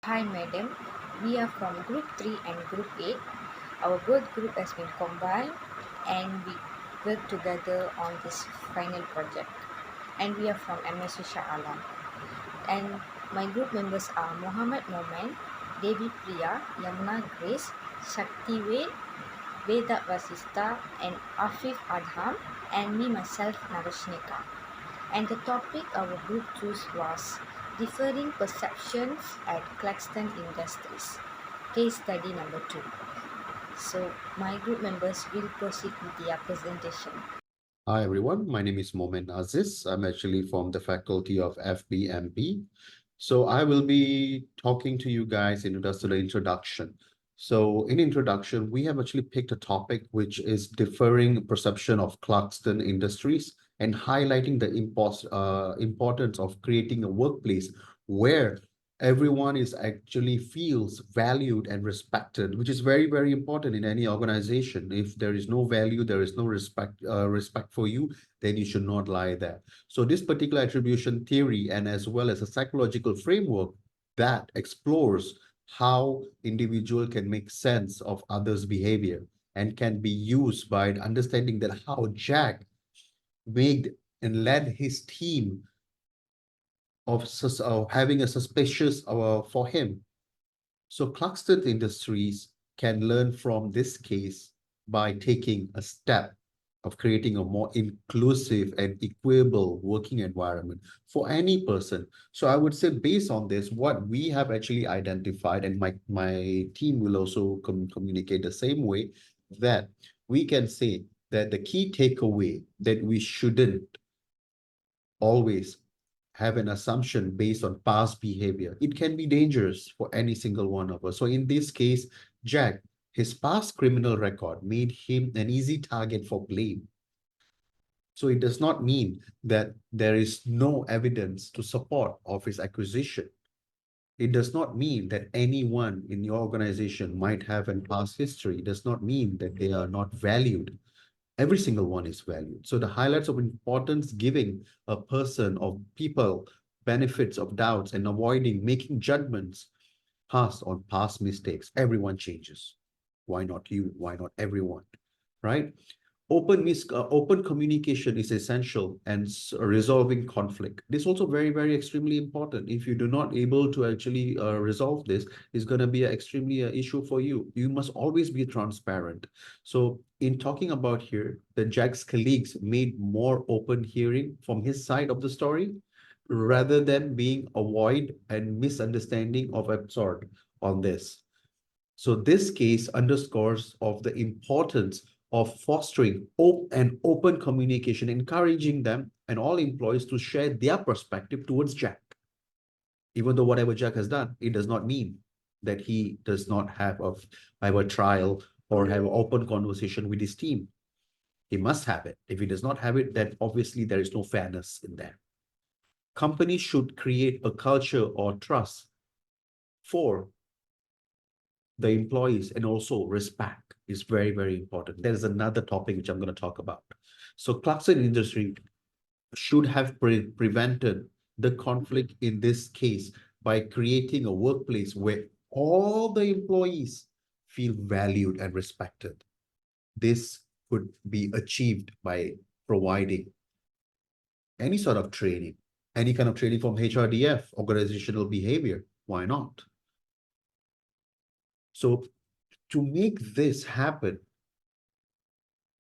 Hi, madam. We are from Group 3 and Group 8. Our both group has been combined and we work together on this final project. And we are from MSU Shah Alam. And my group members are Muhammad Momen, Devi Priya, Yamuna Grace, Shakti Ved, Veda Vasista, and Afif Adham, and me myself, Navashnika. And the topic our group chose was Differing Perceptions at Claxton Industries, case study number 2. So my group members will proceed with their presentation. Hi everyone, my name is Momen Aziz. I'm actually from the faculty of FBMP. So I will be talking to you guys in regards to the introduction. So in introduction, we have actually picked a topic which is differing perception of Clarkston Industries and highlighting the importance of creating a workplace where everyone is actually feels valued and respected, which is very, very important in any organization. If there is no value, there is no respect for you, then you should not lie there. So this particular attribution theory and as well as a psychological framework that explores how individual can make sense of others' behavior and can be used by understanding that how Jack made and led his team of having a suspicious for him. So Clarkston Industries can learn from this case by taking a step of creating a more inclusive and equable working environment for any person. So I would say based on this, what we have actually identified, and my team will also communicate the same way, that we can say that the key takeaway that we shouldn't always have an assumption based on past behavior. It can be dangerous for any single one of us. So in this case, Jack, his past criminal record made him an easy target for blame. So it does not mean that there is no evidence to support of his accusation. It does not mean that anyone in your organization might have a past history. It does not mean that they are not valued. Every single one is valued. So the highlights of importance giving a person of people benefits of doubts and avoiding making judgments passed on past mistakes. Everyone changes. Why not you? Why not everyone? Right? Open communication is essential and resolving conflict. This is also very, very extremely important. If you do not able to actually resolve this, it's going to be an extremely issue for you. You must always be transparent. So in talking about here, the Jack's colleagues made more open hearing from his side of the story rather than being avoid and misunderstanding of absurd on this. So this case underscores of the importance of fostering open communication, encouraging them and all employees to share their perspective towards Jack. Even though whatever Jack has done, it does not mean that he does not have a trial or have an open conversation with his team. He must have it. If he does not have it, then obviously there is no fairness in there. Companies should create a culture or trust for the employees, and also respect is very, very important. There's another topic which I'm going to talk about. So Clarkson Industry should have prevented the conflict in this case by creating a workplace where all the employees feel valued and respected. This could be achieved by providing any sort of training, any kind of training from HRDF, organizational behavior. Why not? So to make this happen,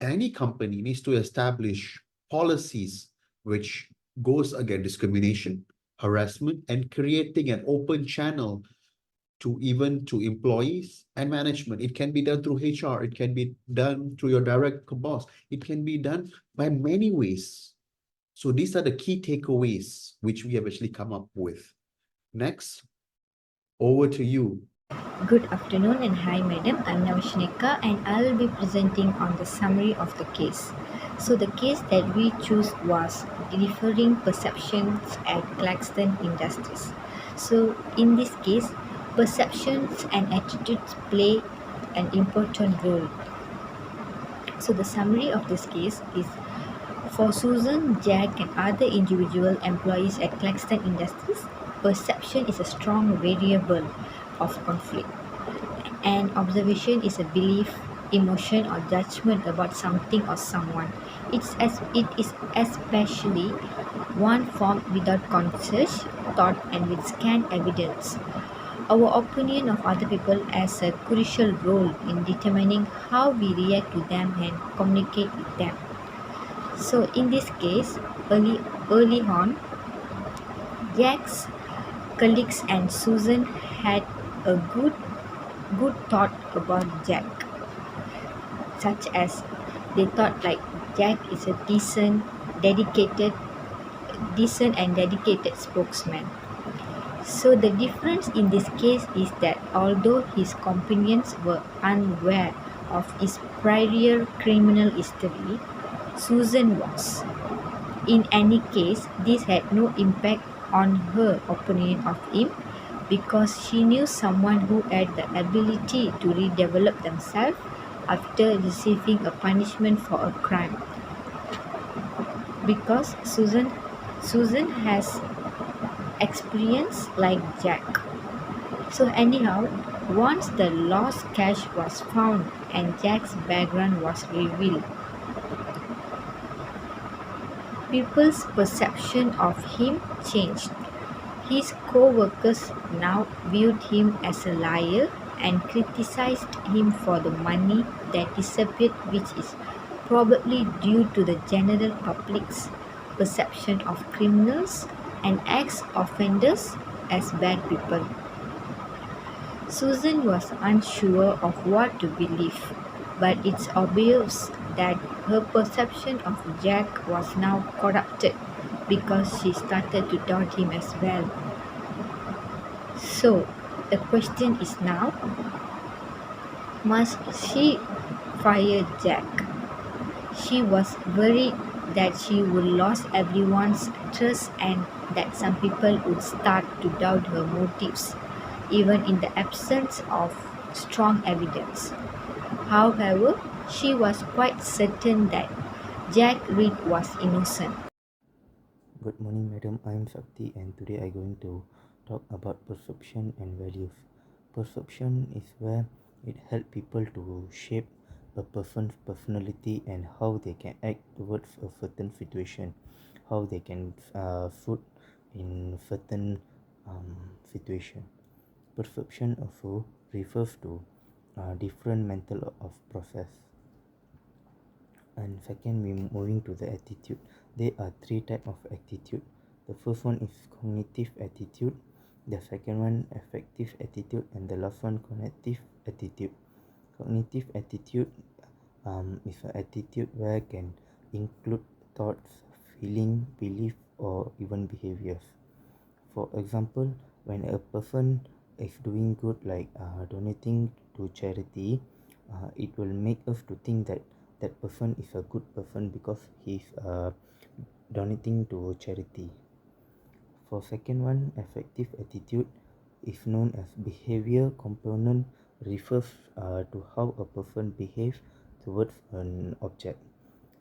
any company needs to establish policies which goes against discrimination, harassment, and creating an open channel to even to employees and management. It can be done through HR. It can be done through your direct boss. It can be done by many ways. So these are the key takeaways which we have actually come up with. Next, over to you. Good afternoon and hi, madam. I'm Navashnika and I'll be presenting on the summary of the case. So the case that we choose was differing perceptions at Claxton Industries. So in this case, perceptions and attitudes play an important role. So the summary of this case is for Susan, Jack, and other individual employees at Claxton Industries, perception is a strong variable of conflict. An observation is a belief, emotion, or judgment about something or someone. It is especially one formed without conscious thought and with scant evidence. Our opinion of other people has a crucial role in determining how we react to them and communicate with them. So in this case, early on, Jack's colleagues and Susan had a good thought about Jack, such as they thought like Jack is a decent and dedicated spokesman. So the difference in this case is that although his companions were unaware of his prior criminal history, Susan was. In any case, this had no impact on her opinion of him because she knew someone who had the ability to redevelop themselves after receiving a punishment for a crime. Because Susan has experience like Jack. So anyhow, once the lost cash was found and Jack's background was revealed, people's perception of him changed. His co-workers now viewed him as a liar and criticized him for the money that disappeared, which is probably due to the general public's perception of criminals and ex-offenders as bad people. Susan was unsure of what to believe, but it's obvious that her perception of Jack was now corrupted because she started to doubt him as well. So, the question is now, must she fire Jack? She was worried that she would lose everyone's trust and that some people would start to doubt her motives, even in the absence of strong evidence. However, she was quite certain that Jack Reed was innocent. Good morning, madam. I am Shakti, and today I'm going to talk about perception and values. Perception is where it helps people to shape a person's personality and how they can act towards a certain situation, how they can suit in certain situation. Perception also refers to different mental of process. And second, we moving to the attitude. There are three type of attitude. The first one is cognitive attitude, the second one affective attitude, and the last one cognitive attitude. Cognitive attitude is an attitude where can include thoughts, feeling, belief, or even behaviors. For example, when a person is doing good like donating to charity, it will make us to think that that person is a good person because he's donating to charity. For second one, affective attitude is known as behavior component, refers to how a person behaves towards an object.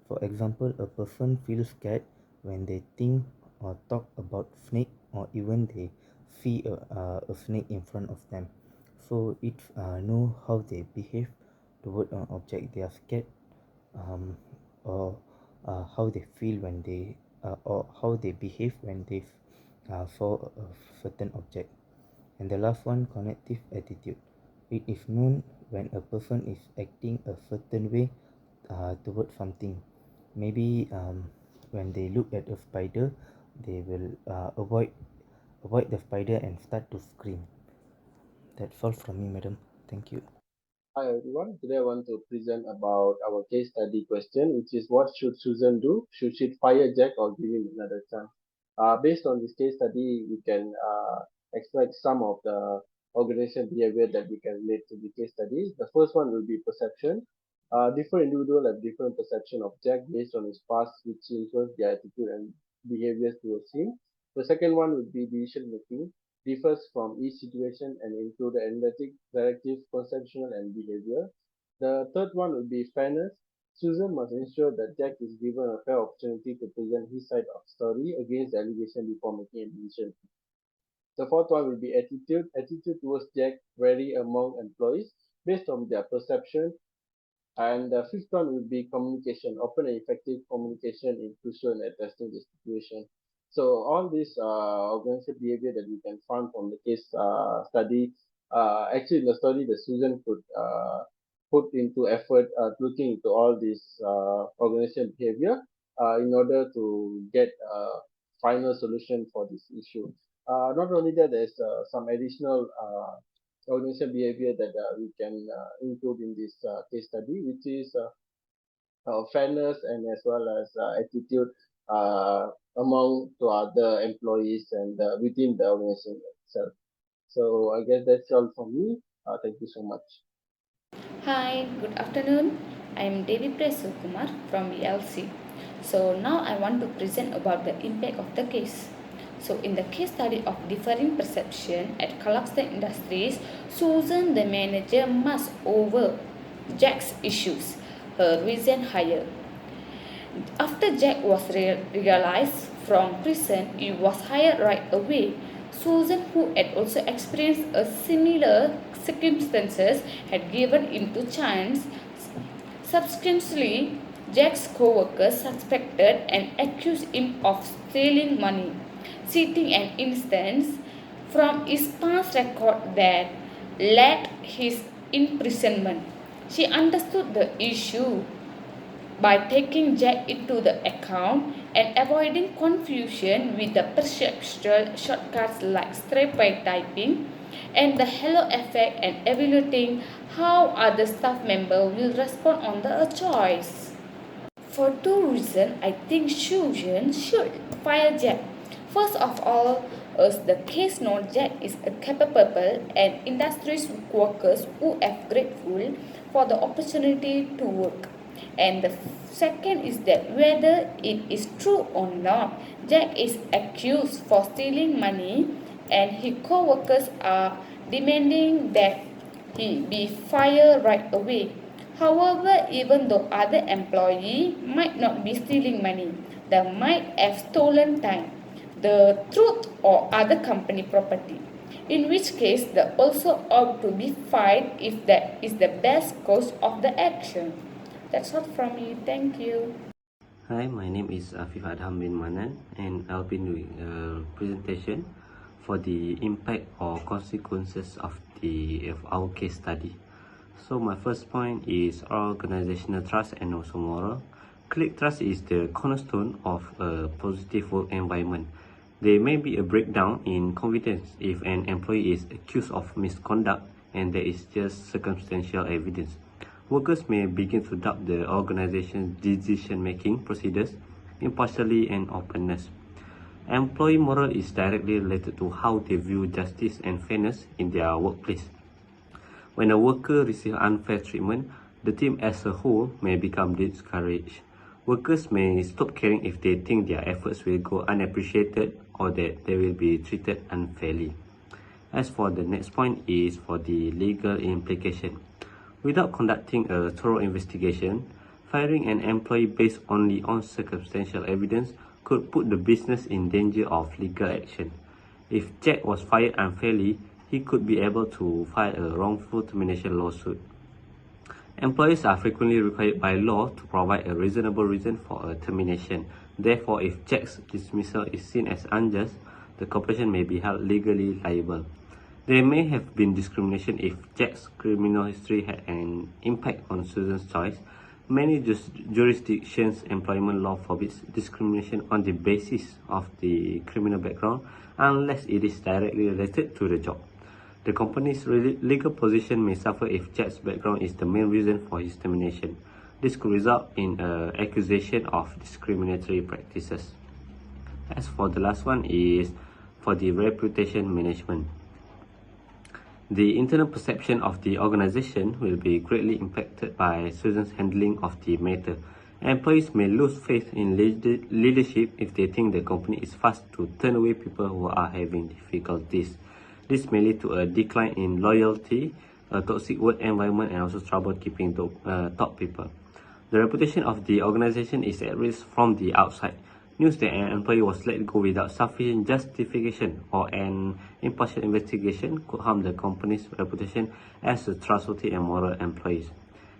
For example, a person feels scared when they think or talk about snake, or even they see a snake in front of them. So it know how they behave toward an object they are scared, um, or how they feel when they or how they behave when they saw a certain object. And the last one, cognitive attitude. It is known when a person is acting a certain way towards something. Maybe when they look at a spider, they will avoid the spider and start to scream. That's all from me, madam. Thank you. Hi everyone. Today I want to present about our case study question, which is what should Susan do? Should she fire Jack or give him another chance? Based on this case study, we can extract some of the organizational behavior that we can relate to the case study. The first one will be perception. Different individuals have different perception of Jack based on his past, which influence their attitude and behaviors towards him. The second one would be decision making differs from each situation and include analytic, directive, conceptual, and behavior. The third one would be fairness. Susan must ensure that Jack is given a fair opportunity to present his side of the story against the allegation before making a decision. The fourth one will be attitude. Attitude towards Jack vary among employees based on their perception. And the fifth one will be communication, open and effective communication in crucial and testing the situation. So all this organizational behavior that we can find from the case study, actually in the study that Susan put into effort looking into all this organizational behavior in order to get a final solution for this issue. Not only that, there's some additional organizational behavior that we can include in this case study, which is fairness and as well as attitude uh, among to other employees and within the organization itself. So I guess that's all from me. Thank you so much. Hi, good afternoon. I am Devi Kumar from ELC. So now I want to present about the impact of the case. So in the case study of differing perception at Kazakhstan Industries, Susan the manager must over Jack's issues, her reason higher. After Jack was realized from prison, he was hired right away. Susan, who had also experienced a similar circumstances, had given him two chances. Subsequently, Jack's co-workers suspected and accused him of stealing money, citing an instance from his past record that led his imprisonment. She understood the issue by taking Jack into the account and avoiding confusion with the perceptual shortcuts like stereotyping and the halo effect and evaluating how other staff members will respond on the choice. For two reasons, I think Susan should fire Jack. First of all, as the case notes, Jack is a capable and industrious workers who are grateful for the opportunity to work. And the second is that whether it is true or not, Jack is accused for stealing money and his co-workers are demanding that he be fired right away. However, even though other employees might not be stealing money, they might have stolen time, the truth or other company property. In which case, they also ought to be fined if that is the best cause of the action. That's all from me. Thank you. Hi, my name is Afif Adham bin Manan, and I'll be doing a presentation for the impact or consequences of our case study. So my first point is organizational trust and also moral. Click trust is the cornerstone of a positive work environment. There may be a breakdown in confidence if an employee is accused of misconduct and there is just circumstantial evidence. Workers may begin to doubt the organization's decision-making procedures, impartiality and openness. Employee moral is directly related to how they view justice and fairness in their workplace. When a worker receives unfair treatment, the team as a whole may become discouraged. Workers may stop caring if they think their efforts will go unappreciated or that they will be treated unfairly. As for the next point is for the legal implication. Without conducting a thorough investigation, firing an employee based only on circumstantial evidence could put the business in danger of legal action. If Jack was fired unfairly, he could be able to file a wrongful termination lawsuit. Employees are frequently required by law to provide a reasonable reason for a termination. Therefore, if Jack's dismissal is seen as unjust, the corporation may be held legally liable. There may have been discrimination if Jack's criminal history had an impact on Susan's choice. Many jurisdictions' employment law forbids discrimination on the basis of the criminal background unless it is directly related to the job. The company's legal position may suffer if Jack's background is the main reason for his termination. This could result in an accusation of discriminatory practices. As for the last one is for the reputation management. The internal perception of the organization will be greatly impacted by Susan's handling of the matter. Employees may lose faith in leadership if they think the company is fast to turn away people who are having difficulties. This may lead to a decline in loyalty, a toxic work environment, and also trouble keeping top people. The reputation of the organization is at risk from the outside. News that an employee was let go without sufficient justification or an impartial investigation could harm the company's reputation as a trustworthy and moral employer.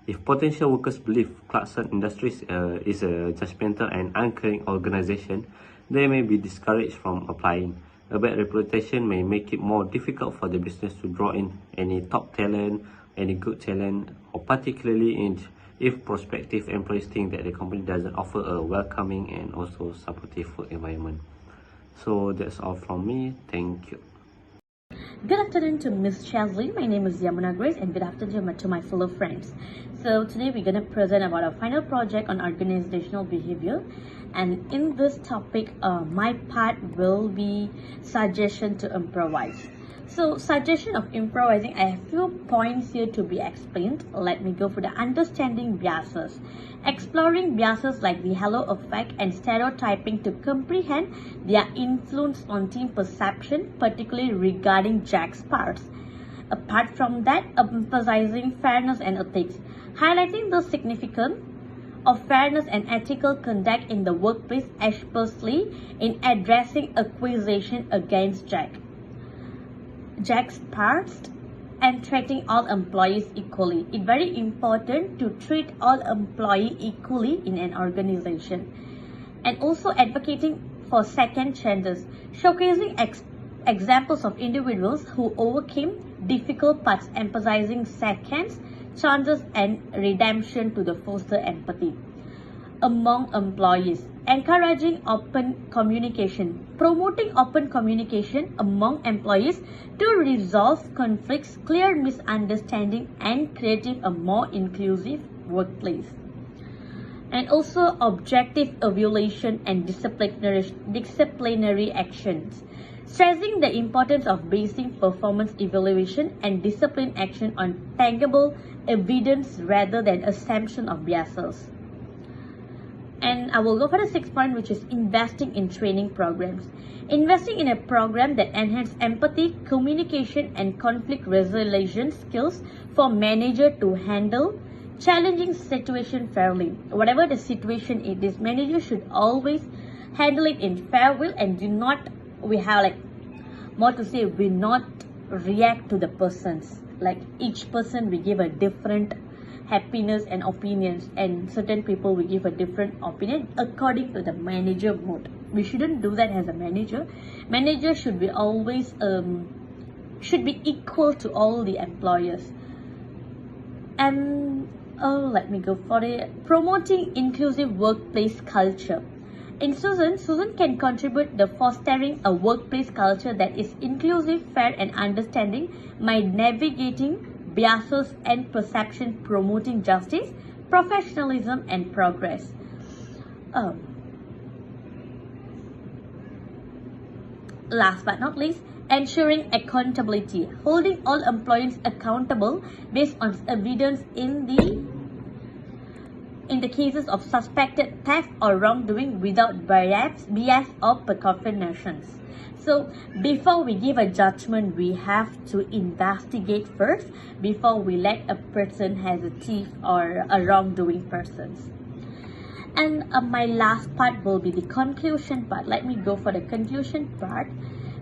If potential workers believe Clarkson Industries is a judgmental and uncaring organization, they may be discouraged from applying. A bad reputation may make it more difficult for the business to draw in any top talent, any good talent, or particularly if prospective employees think that the company doesn't offer a welcoming and also supportive work environment. So that's all from me. Thank you. Good afternoon to Miss Chesley. My name is Yamuna Grace, and good afternoon to my fellow friends. So today we're going to present about our final project on organizational behavior, and in this topic my part will be suggestion to improvise. So suggestion of improvising, I have few points here to be explained. Let me go for the understanding biases. Exploring biases like the halo effect and stereotyping to comprehend their influence on team perception, particularly regarding Jack's parts. Apart from that, emphasizing fairness and ethics, highlighting the significance of fairness and ethical conduct in the workplace, especially in addressing accusation against Jack's past, and treating all employees equally. It's very important to treat all employees equally in an organization. And also advocating for second chances, showcasing examples of individuals who overcame difficult parts, emphasizing second chances and redemption to the foster empathy among employees, encouraging open communication, promoting open communication among employees to resolve conflicts, clear misunderstanding, and create a more inclusive workplace. And also objective evaluation and disciplinary actions, stressing the importance of basing performance evaluation and discipline action on tangible evidence rather than assumption of biases. And I will go for the sixth point, which is investing in training programs. Investing in a program that enhances empathy, communication, and conflict resolution skills for manager to handle challenging situation fairly. Whatever the situation it is, manager should always handle it in fair will and do not, we not react to the persons. Like each person we give a different happiness and opinions, and certain people will give a different opinion according to the manager mood. We shouldn't do that as a manager. Manager should be always should be equal to all the employers. And let me go for it. Promoting inclusive workplace culture. In Susan can contribute the fostering a workplace culture that is inclusive, fair, and understanding by navigating biases and perception, promoting justice, professionalism, and progress. Last but not least, ensuring accountability, holding all employees accountable based on evidence in the cases of suspected theft or wrongdoing without bias or precautions. So before we give a judgment, we have to investigate first before we let a person has a thief or a wrongdoing persons. And my last part will be the conclusion part. Let me go for the conclusion part.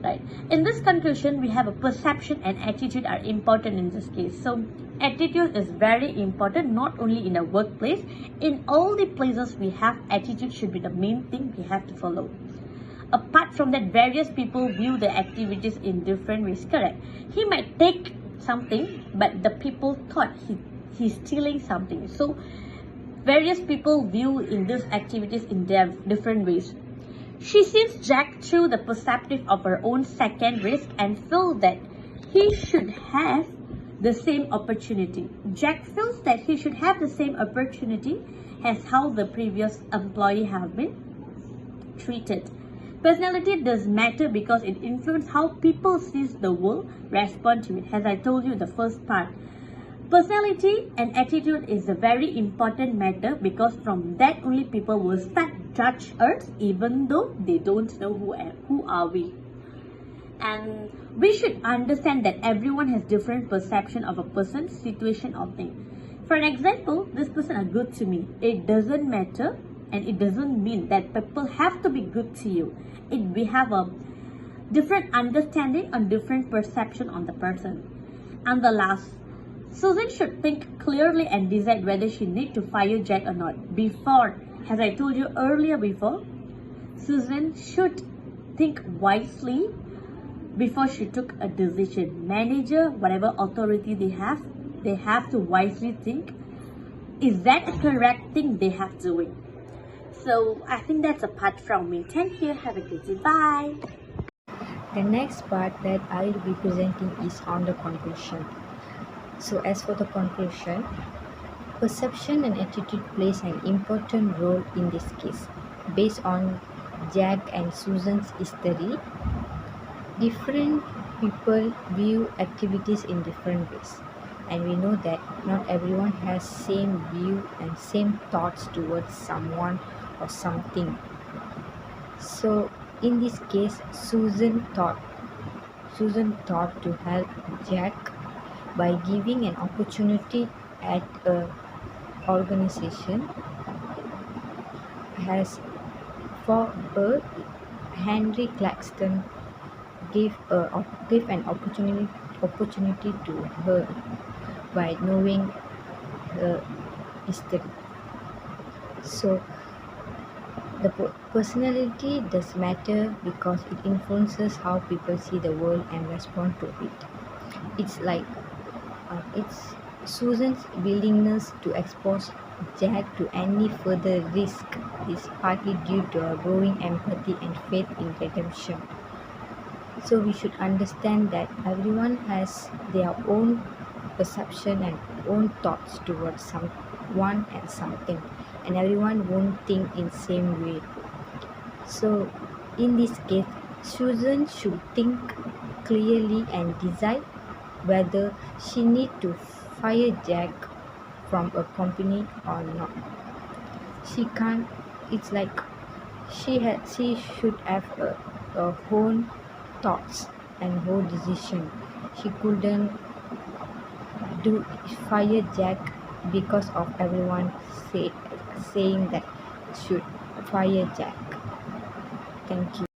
Right. In this conclusion, we have a perception and attitude are important in this case. So attitude is very important, not only in a workplace. In all the places we have, attitude should be the main thing we have to follow. Apart from that, various people view the activities in different ways. Correct. He might take something, but the people thought he's stealing something. So various people view in these activities in their different ways. She sees Jack through the perspective of her own second risk and feels that he should have the same opportunity. Jack feels that he should have the same opportunity as how the previous employee have been treated. Personality does matter because it influences how people see the world, respond to it. As I told you the first part, personality and attitude is a very important matter because from that only people will start judge us even though they don't know who are we. And we should understand that everyone has different perception of a person, situation, or thing. For an example, this person are good to me. It doesn't matter and it doesn't mean that people have to be good to you. We have a different understanding and different perception on the person. And the last, Susan should think clearly and decide whether she needs to fire Jack or not. Before, as I told you earlier before, Susan should think wisely before she took a decision. Manager, whatever authority they have to wisely think, is that a correct thing they have doing? So I think that's a part from me. Thank you. Have a good day. Bye. The next part that I will be presenting is on the conclusion. So as for the conclusion, perception and attitude plays an important role in this case. Based on Jack and Susan's history, different people view activities in different ways. And we know that not everyone has same view and same thoughts towards someone or something. So in this case, Susan thought to help Jack by giving an opportunity at a organization as for a Henry Claxton gave an opportunity to her by knowing her history. So the personality does matter because it influences how people see the world and respond to it. It's like it's Susan's willingness to expose Jack to any further risk is partly due to her growing empathy and faith in redemption. So we should understand that everyone has their own perception and own thoughts towards someone and something, and everyone won't think in same way. So in this case, Susan should think clearly and decide whether she need to fire Jack from a company or not. She can't. It's like she should have a whole thoughts and whole decision. She couldn't do fire Jack because of everyone saying that should fire Jack. Thank you.